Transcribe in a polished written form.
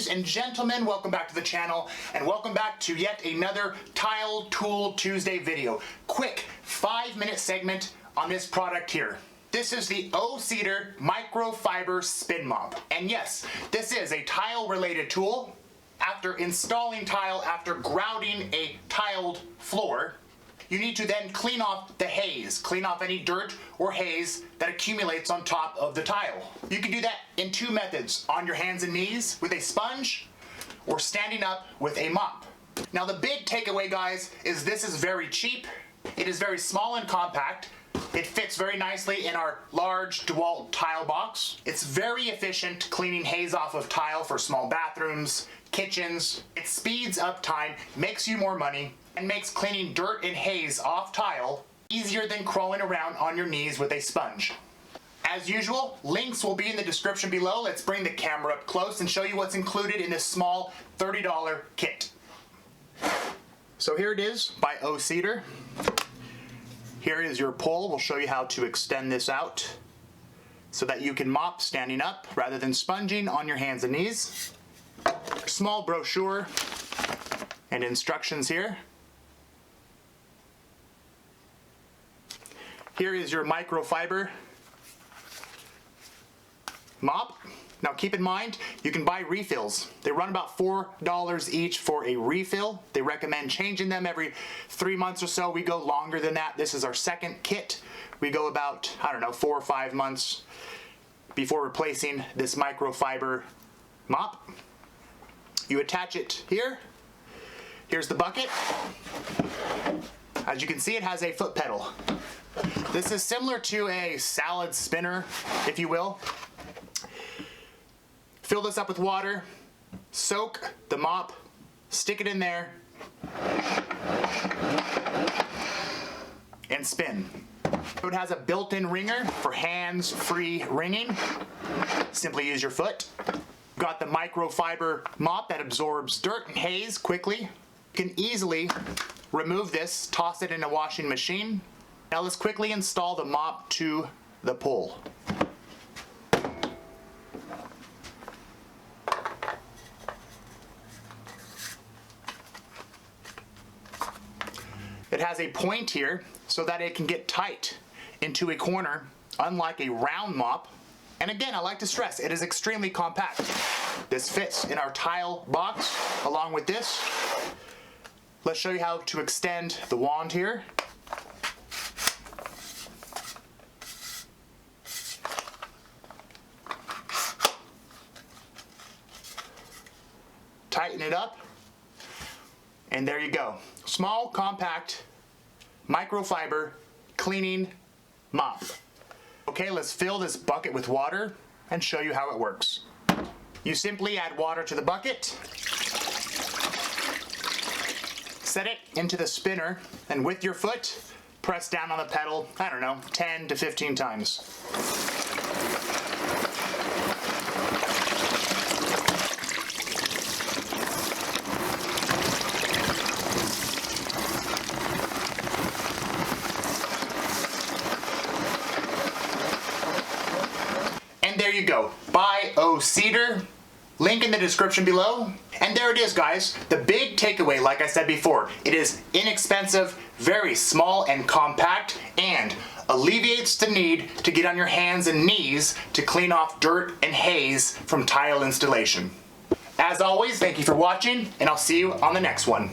Ladies and gentlemen, welcome back to the channel, and welcome back to yet another Tile Tool Tuesday video. Quick 5-minute segment on this product here. This is the O-Cedar Microfiber Spin Mop. And yes, this is a tile related tool. After installing tile, after grouting a tiled floor, you need to then clean off the haze, clean off any dirt or haze that accumulates on top of the tile. You can do that in 2 methods, on your hands and knees with a sponge or standing up with a mop. Now the big takeaway, guys, is this is very cheap. It is very small and compact. It fits very nicely in our large DeWalt tile box. It's very efficient cleaning haze off of tile for small bathrooms, kitchens. It speeds up time, makes you more money, and makes cleaning dirt and haze off tile easier than crawling around on your knees with a sponge. As usual, links will be in the description below. Let's bring the camera up close and show you what's included in this small $30 kit. So here it is by O-Cedar. Here is your pole. We'll show you how to extend this out so that you can mop standing up rather than sponging on your hands and knees. Small brochure and instructions here. Here is your microfiber mop. Now keep in mind, you can buy refills. They run about $4 each for a refill. They recommend changing them every 3 months or so. We go longer than that. This is our second kit. We go about, 4 or 5 months before replacing this microfiber mop. You attach it here. Here's the bucket. As you can see, it has a foot pedal. This is similar to a salad spinner, if you will. Fill this up with water, soak the mop, stick it in there, and spin. So it has a built-in ringer for hands-free ringing. Simply use your foot. Got the microfiber mop that absorbs dirt and haze quickly. You can easily remove this, toss it in a washing machine. Now let's quickly install the mop to the pole. It has a point here so that it can get tight into a corner, unlike a round mop. And again, I like to stress, it is extremely compact. This fits in our tile box along with this. Let's show you how to extend the wand here. Tighten it up, and there you go. Small, compact, microfiber cleaning mop. Okay, let's fill this bucket with water and show you how it works. You simply add water to the bucket, set it into the spinner, and with your foot, press down on the pedal, 10 to 15 times. And there you go, by O-Cedar. Link in the description below. And there it is, guys. The big takeaway, like I said before, it is inexpensive, very small and compact, and alleviates the need to get on your hands and knees to clean off dirt and haze from tile installation. As always, thank you for watching, and I'll see you on the next one.